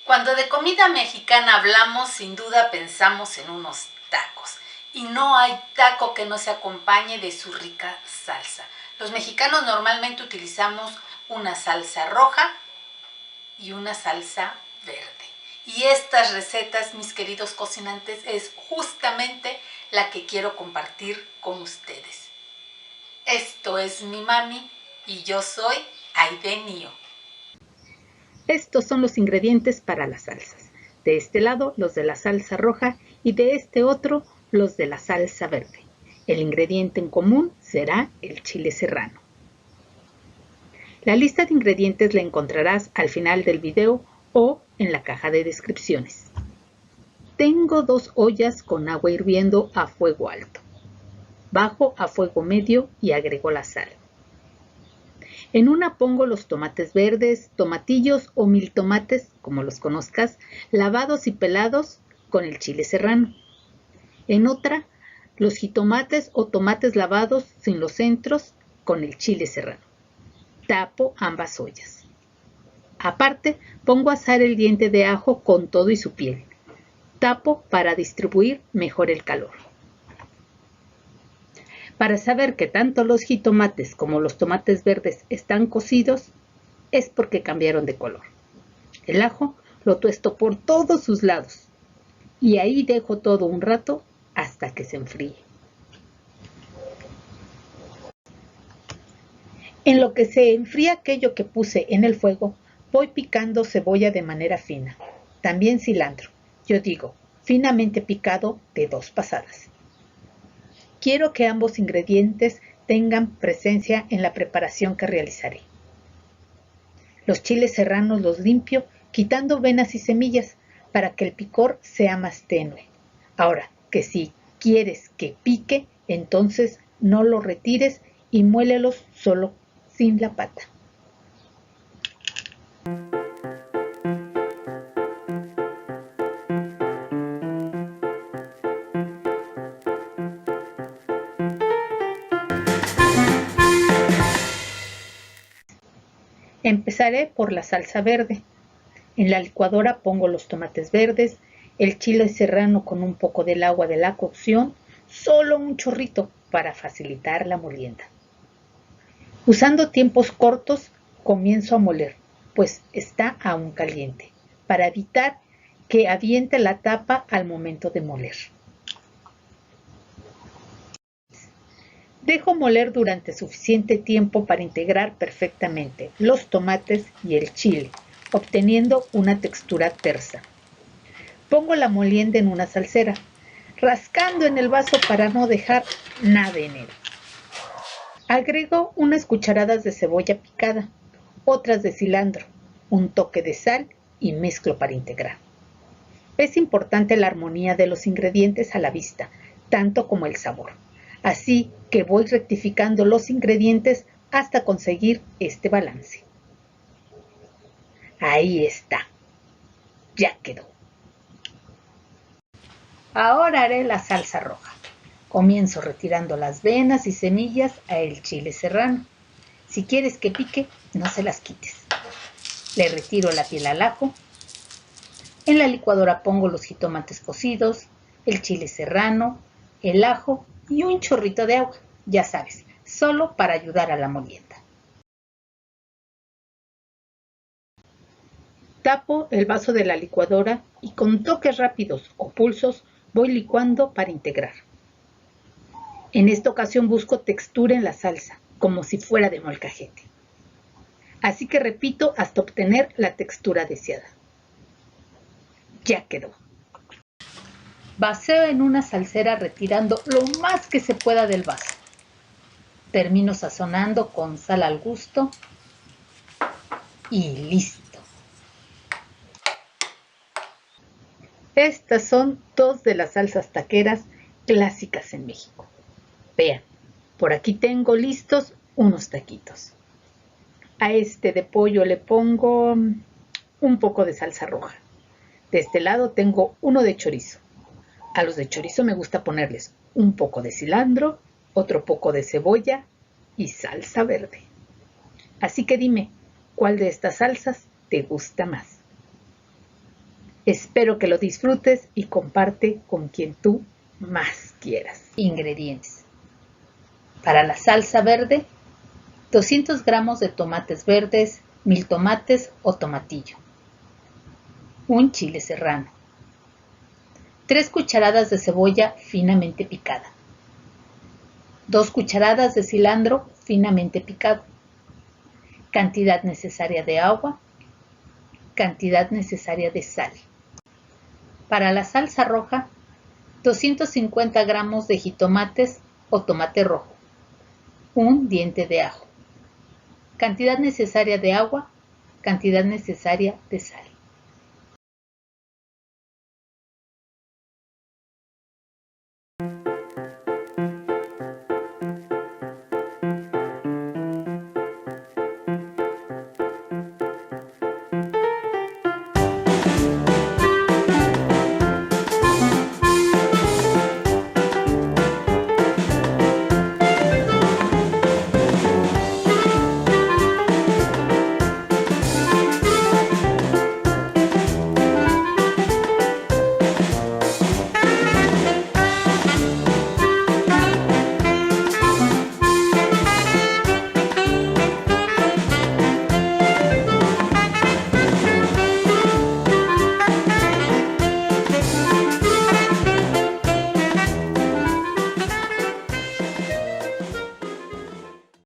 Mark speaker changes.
Speaker 1: Cuando de comida mexicana hablamos, sin duda pensamos en unos tacos. Y no hay taco que no se acompañe de su rica salsa. Los mexicanos normalmente utilizamos una salsa roja y una salsa verde. Y estas recetas, mis queridos cocinantes, es justamente la que quiero compartir con ustedes. Esto es mi mami y yo soy Aidenio.
Speaker 2: Estos son los ingredientes para las salsas. De este lado, los de la salsa roja y de este otro, los de la salsa verde. El ingrediente en común será el chile serrano. La lista de ingredientes la encontrarás al final del video o en la caja de descripciones. Tengo 2 ollas con agua hirviendo a fuego alto. Bajo a fuego medio y agrego la sal. En una pongo los tomates verdes, tomatillos o miltomates, como los conozcas, lavados y pelados con el chile serrano. En otra, los jitomates o tomates lavados sin los centros con el chile serrano. Tapo ambas ollas. Aparte, pongo a asar el diente de ajo con todo y su piel. Tapo para distribuir mejor el calor. Para saber que tanto los jitomates como los tomates verdes están cocidos, es porque cambiaron de color. El ajo lo tuesto por todos sus lados y ahí dejo todo un rato hasta que se enfríe. En lo que se enfría aquello que puse en el fuego, voy picando cebolla de manera fina. También cilantro, yo digo, finamente picado de 2 pasadas. Quiero que ambos ingredientes tengan presencia en la preparación que realizaré. Los chiles serranos los limpio quitando venas y semillas para que el picor sea más tenue. Ahora, que si quieres que pique, entonces no lo retires y muélelos solo sin la pata. Empezaré por la salsa verde. En la licuadora pongo los tomates verdes, el chile serrano con un poco del agua de la cocción, solo un chorrito para facilitar la molienda. Usando tiempos cortos, comienzo a moler, pues está aún caliente, para evitar que aviente la tapa al momento de moler. Dejo moler durante suficiente tiempo para integrar perfectamente los tomates y el chile, obteniendo una textura tersa. Pongo la molienda en una salsera, rascando en el vaso para no dejar nada en él. Agrego unas cucharadas de cebolla picada, otras de cilantro, un toque de sal y mezclo para integrar. Es importante la armonía de los ingredientes a la vista, tanto como el sabor. Así que voy rectificando los ingredientes hasta conseguir este balance. Ahí está. Ya quedó. Ahora haré la salsa roja. Comienzo retirando las venas y semillas a el chile serrano. Si quieres que pique, no se las quites. Le retiro la piel al ajo. En la licuadora pongo los jitomates cocidos, el chile serrano, el ajo y un chorrito de agua, ya sabes, solo para ayudar a la molienda. Tapo el vaso de la licuadora y con toques rápidos o pulsos voy licuando para integrar. En esta ocasión busco textura en la salsa, como si fuera de molcajete. Así que repito hasta obtener la textura deseada. Ya quedó. Vacío en una salsera retirando lo más que se pueda del vaso. Termino sazonando con sal al gusto y listo. Estas son 2 de las salsas taqueras clásicas en México. Vean, por aquí tengo listos unos taquitos. A este de pollo le pongo un poco de salsa roja. De este lado tengo uno de chorizo. A los de chorizo me gusta ponerles un poco de cilantro, otro poco de cebolla y salsa verde. Así que dime, ¿cuál de estas salsas te gusta más? Espero que lo disfrutes y comparte con quien tú más quieras. Ingredientes. Para la salsa verde, 200 gramos de tomates verdes, 1000 tomates o tomatillo, un chile serrano, 3 cucharadas de cebolla finamente picada, 2 cucharadas de cilantro finamente picado, cantidad necesaria de agua, cantidad necesaria de sal. Para la salsa roja, 250 gramos de jitomates o tomate rojo, un diente de ajo, cantidad necesaria de agua, cantidad necesaria de sal.